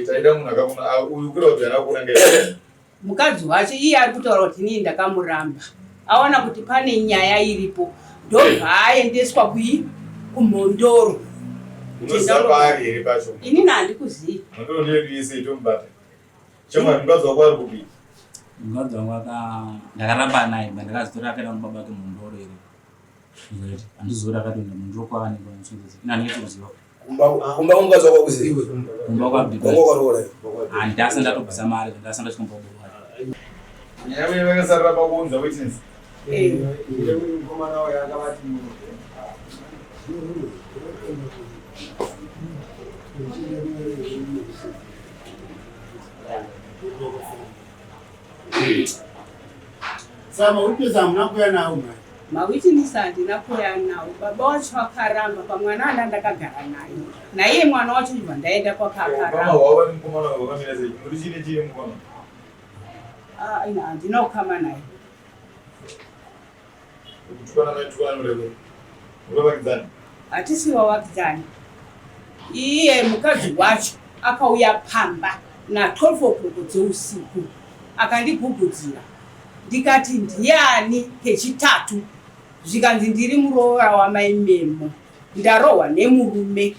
taida munhu akakuna uyu kuri kuti akakuna ngei mukadzi wacho iye ari kutaura kuti inini ndakamuramba aona kuti pane nyaya iripo ndobva aendeswa kumhondoro. unoziva paari here pacho? Inini handikuzivi. ndondiese itomubata chemwa mukadzi wako ari kupii? mukadzi wangu ndakaramba naye ndakazitora akaenda nobaba ake mhondoro here handizori akatoenda mhondoro kwaanenge ina handingeti kuziva kumba kumukadzi wako kuziva kumba kwabdikwangu handasi ndatobvisa mari ndasi ndachikombabova nyaya vakasarira pakuunza witness sama upeza mnakuya nawo mawitness handinakuya nawo. Baba wacho akaramba pamwana anda ndakagara naye naiye mwana wacho ibva ndaenda kwakakaramba. Handina kukama naye. Hatisiwa wakidzani. Iye mukadzi wacho akauya pamba na12 o'clock dzeusiku akandigugudzira ndikati ndiani kechitatu zvikanzi ndiri muroora wamaimemo ndarohwa nemurume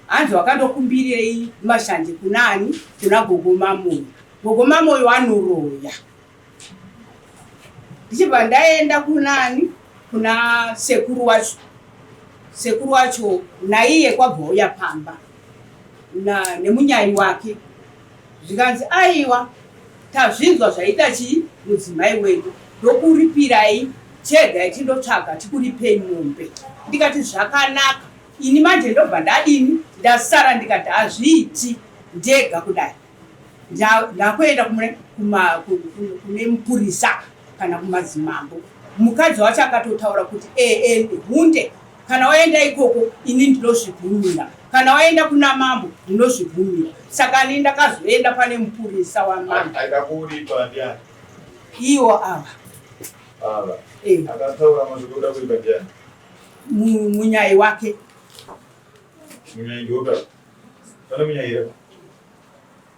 hanzi wakandokumbirei mashanje kunani kuna gogo mamoyo. Gogo mamoyo anoroya. Ndichibva ndaenda kunani kuna sekuru wacho. Sekuru wacho naiye kwabva uya pamba nemunyai wake zvikanzi aiwa tazvinzwa zvaita chii mudzimai wedu ndokuripirai chegai tindotsvaga tikuripei mombe. Ndikati zvakanaka ini manje ndobva ndadini ndasara ndikati hazviiti ndega kudai ndakuenda kune mupurisa kana kumadzimambo. Mukadzi wacho akatotaura kuti hunde kana waenda ikoko ini ndinozvibvumira kana waenda kuna mambo ndinozvibvumira. Saka ini ndakazoenda pane mupurisa wamambo. Akakuuripa ndiani? Iwo ava akataura mazvokuda kuipa ndiani? Munyai wake. Munyai ndoka pane munyai here?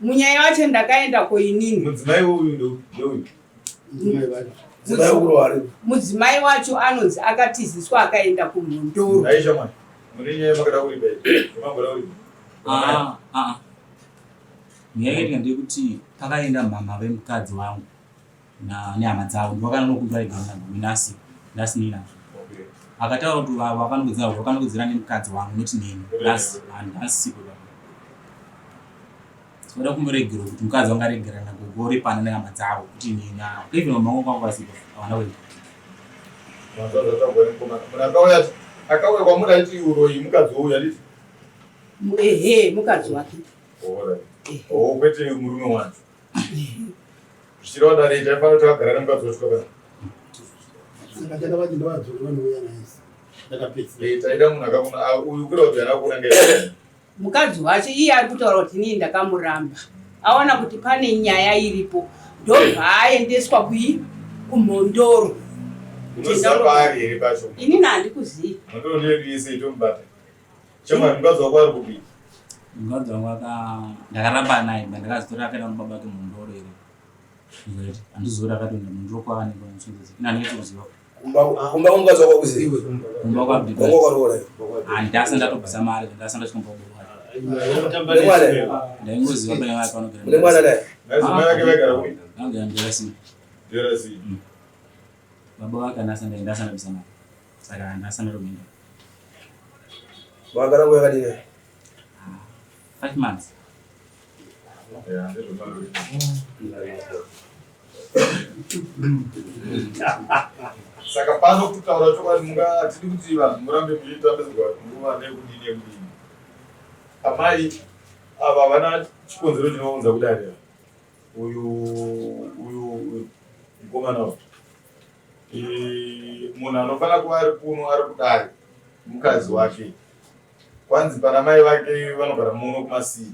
Munyai wacho ndakaenda koinini. Mudzimai uyu ndouyu? Mudzimai wacho anonzi akatiziswa akaenda kumhondoro. Aisha mwana mune nyaya makada kuripa imamboda kuripa? nyaya yakaita ndeyekuti pakaenda mama vemukadzi wangu nehama dzavo ndovakanonokuti vaigana minasi ndasinina akataura kuti vakanokudzira nemukadzi wangu noti neni handasipo soda kumboregera kuti mukadzi wangu aregera nagogore pana nehama dzavo kuti neni even mama wangu kwangu vasipo havana kuita akauya kwamuri aiti uroi mukadzi uyu anditi? Mukadzi wake. Kwete murume wacho zvichireva dare taifanira kuti agara nemukadzi wacho taida munhu akakuna uyu kuri kuti anakuna ngei? Mukadzi wacho iye ari kutaura kuti inini ndakamuramba aona kuti pane nyaya iripo ndobva aendeswa kumhondoro. unoziva paari here pacho? Inini handikuzivi. ndondiese itomubata chemwa mukadzi wako ari kupii? mukadzi wangu ndakaramba naye ndakazitora akaenda nobaba ake mhondoro here handizori akatoenda mhondoro kwaanenge ina handingeti kuziva kumba kumukadzi wako kuziva kumba kwabdikwangu handasi ndatobvisa mari ndasi ndachikombabova ndaingoziva panya vake vanogara madzimai vake vaigara kui? vagara nderasi baba vake ndasi ndabvisa mari saka handasi ndaromenda vakagara nguva yakadini? 5 months. Saka pano kutaura chokwadi mungatidi kuti vanhu murambe muchitambidzwa nguva nekudini. Amai ava vana chikonzero chinounza kudai uyu mukomana uyu munhu anofanira kuva ari kuno ari kudai mukadzi wake kwanzi pana mai vake vanogara muno kumasii.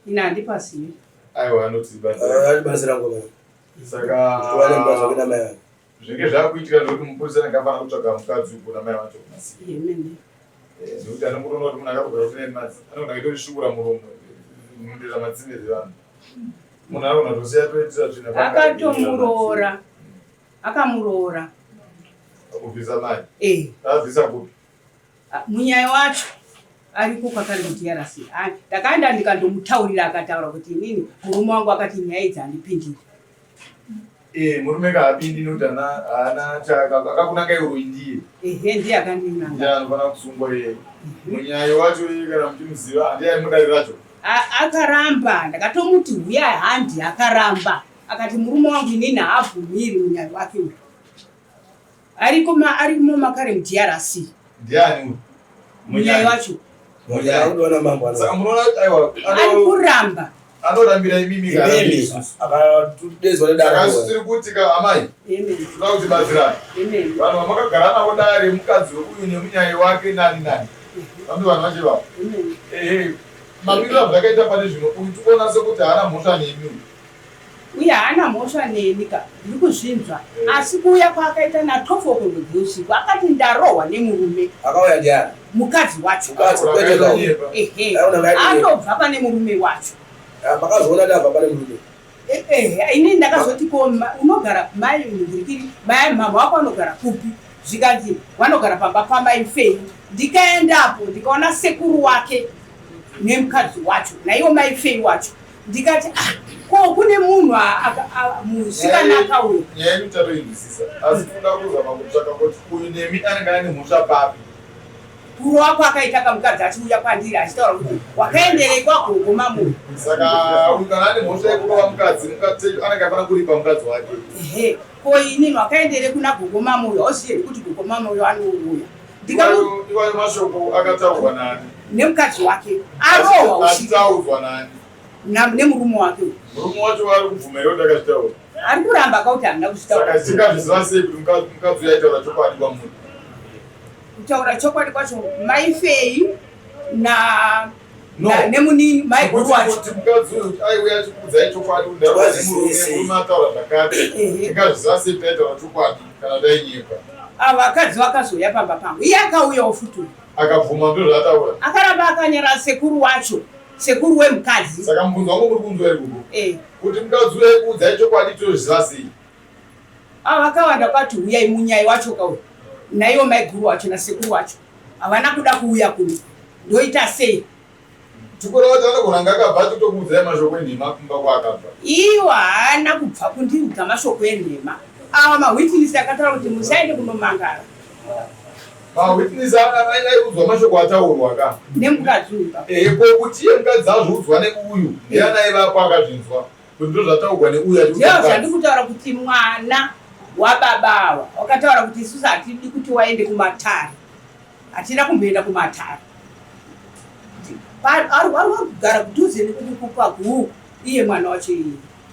Ina handipasivi. Aiwa anotibatsira ngoma. Saka zvinge zvakuitika ndokuti mupurisa akafanira kutsvaga mukadzi kuna mai vacho kumasii. Yemene. Nekuti anomurono kuti munhu akagara kune madzi anogona kutorishukura muromo mundira matsime dzevanhu. Munhu anogona kutosiya toitira tsvina akatomurora akamurora kubvisa mai abvisa kupi munyaya wacho ariko kwakari kuti yarasi ndakaenda ndikandomutaurira akataura kuti inini murume wangu akati nyaya idzi handipindiri. Murume kaapindi nekuti haana akakunanga iwe ndiye ndiye akandinanga ndiye anofanira kusungwa iye. Munyaya wacho iye kana muchimuziva ndiye aimudari racho akaramba. Ndakatomuti huya handi akaramba akati murume wangu inini haabvumiri munyaya wake uyu arimo makare muDRC. Ndiani uyu munyaya wacho saka munoona kuti aiwa ari kuramba anorambira imimi akatudezwa nedakasu tiri kuti amai toda kuti batsirana vanhu vamakagara navo dare mukadzi uyu nemunyaya wake nani vambi vanhu vache vavo mamiriro zvakaita pane zvino uyu tikuona sekuti haana mhosva nemi uye haana mhosva neni ka ndiri kuzvinzwa asi kuuya kwaakaita na12 o'clock akati ndarohwa nemurume akauya ndiani mukadzi wacho anobva pane murume wacho makazoona ndabva pane murume ini ndakazoti ko unogara mai ndikiri mai mama wako anogara kupi zvikanzi vanogara pamba pamai Fei. Ndikaendapo ndikaona sekuru wake nemukadzi wacho naiwo mai Fei wacho ndikati ko kune munhu musikana akauya nyaya yemitaroinzwisisa asi toda kuzama kutsvaka kuti uyu nemi anenge ane mhosva papi. Kuro wako akaita kamukadzi achiuya kwandiri achitaura kuti wakaenderei kwagogo mamunhu. Saka uyu kana ane mhosva yekurova mukadzi anenge afanira kuripa mukadzi wake. Ko inini wakaenderei kuna gogo mamunhu hauzivi kuti gogo mamunhu anouya. Iwayo mashoko akataurwa nani nemukadzi wake arohwa achitaudzwa nani nemurume wake. Murume wacho ari kubvumira kuti akazvitaura ari kuramba akauti handina kuzvitaura. Saka tingazviziva sei kuti mukadzi uyu aitaura chokwadi kwamunhu? Kutaura chokwadi kwacho mai Fei nemunini mai guru wacho kuti mukadzi uyu aiuya achikuudzai chokwadi kuti ndarohwa nemurume ataura zvakati tingazviziva sei kuti aitaura chokwadi kana tainyika. Vakadzi vakazoya pamba pangu iye akauyawo futi akabvuma ndo zvataura akaramba akanyara sekuru wacho sekuru wemukadzi. Saka mubvunzo wangu muri kunzwa iri kuko kuti mukadzi uyu aikuudzai chokwadi tozviziva sei? Vakawanda kwati uyai munyaya wacho kauya naiwo mai guru wacho nasekuru wacho havana kuda kuuya kuno ndoita sei? Tikura kuti anogona kunge akabva totokuudzai mashoko enhema kumba kwaakabva. Iwo haana kubva kundiudza mashoko enhema. Ava mawitnesi akataura kuti musaende kunomangara. Mawitnesi aiudzwa mashoko ataurwa ka nemukadzi uyu ko kuti iye mukadzi azviudzwa neuyu ndiani aivapo akazvinzwa kuti ndo zvataurwa neuyu ndiyo zvandiri kutaura kuti mwana wababa ava wakataura kuti isusu hatidi kuti waende kumatare hatina kumboenda kumatare ari kugara kudhuze nekupaguu iye mwana wacho iye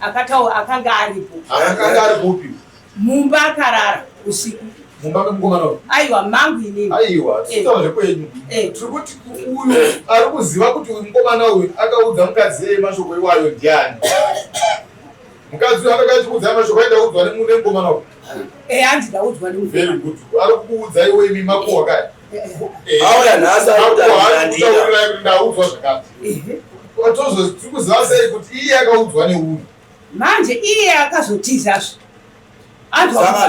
akanga aripo. Akanga ari kupi? Mumba akarara usiku. Mumba memukomana uyu? Aiwa mangu inini. Aiwa titaura zvekwenyu tiri kuti uyu ari kuziva kuti uyu mukomana uyu akaudza mukadzi yeye mashoko iwayo ndiani? Mukadzi uyu anenge achikuudzai mashoko aindaudzwa nemukomana uyu? Hanzi ndaudzwa nemukomana. Very good. Ari kukuudzai iwe imi makuhwa kaya? Auya nhasi arikutaurirai kuti ndaudzwa zvakati. Tiri kuziva sei kuti iye akaudzwa neuyu? Manje iye akazotizazve. Anomuona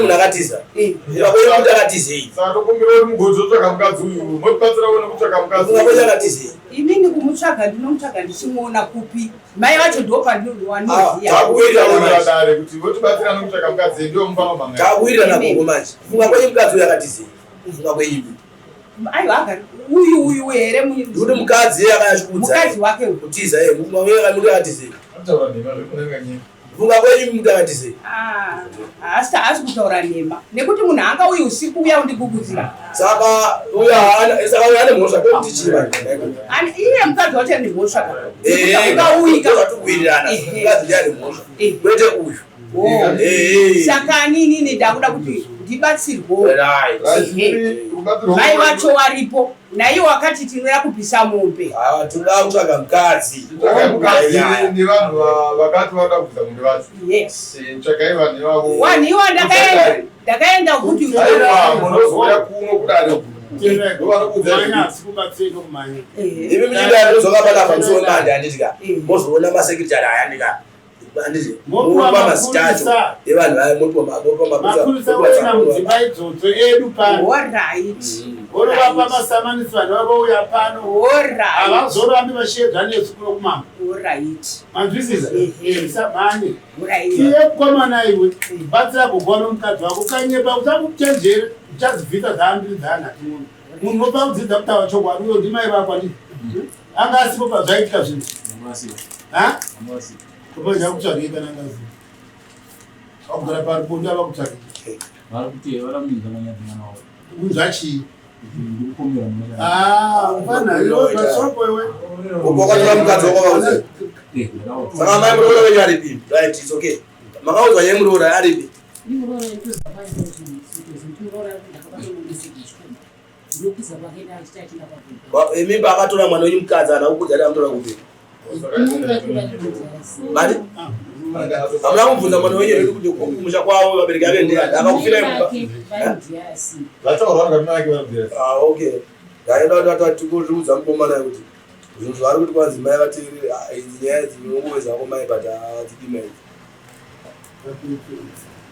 munhu akatiza ivakwena kuti akatizei saka tokumbira kuti mugodzi otsvaga mukadzi uyu motibatsira kuona kutsvaga mukadzi uyu akatizei inini kumutsvaga ndinomutsvaga ndichimuona kupi mai vacho ndopandinoziya dare kuti votibatsira nokutsvaga mukadzi ndio mufana manga takuwirira nagogo manje funga kwenye mukadzi uyu akatizei funga kwenyu aiwa uyu here kuti mukadzi akayachikudza mukadzi wake kutiza muti akatizei ataura nhema zvekunanga nyika funga kwenyu muti akatizei asi kutaura nhema nekuti munhu anga uyu usiku uya undigugudzira saka uya ane mhosva kwekuti chiva iye mukadzi wacho ane mhosva ukauyikaa mukadzi ndiye ane mhosva kwete uyu saka inini ndakuda kuti ndibatsirwe mai vacho varipo naiwo wakati tinoda kupisa mombe toda kutsvaga mukadzi nevanhu vakati vada kubvisa mombe vacho yes tsvagai vanhu ivavo wanhiwa ndakaenda kuti aiwa munozouya kuno kudare ivi michida ndozvakabata pamusoro manje handitika mozoona masekretary aya ndika handiti mopa mazita acho evanhu vaya mopa mapurisa mudzimba idzodzo edu pano orovapa masamanisi vanhu vavouya pano havazorambi vachiedzwa nesu kuno kumambo manzwisisa samhane iye kukomana iwe batsira kugwa nomukadzi wako kanyepa uchakuchenjere uchazivhita dzaambiri dzaanhati munhu munhu opa kudzidza kutaura chokwadi uyo ndimai vako anditi anga asipo pazvaitika zvinhu kupoja kutsvagiye kana ngazi wakugara pari pondi ava kutsvagiye unzwa chii fanhaioasoko iwe upokwatira mukadzi wako saka mai muroora wenyu aripi right it's okay makaudzwa nye muroora aripi mimba akatora mwana wenyu mukadzi ana ukudzi ati amutora kupi mari hamuna kumubvunza mwana wenyu kuti kumusha kwavo vabereki ake ndiani akakufira mumba okay ndaida tikuudza mukomana kuti zvinhu zvari kuti kwanzi mai vati idzi nyaya dzinongowezako mai but hadzidimai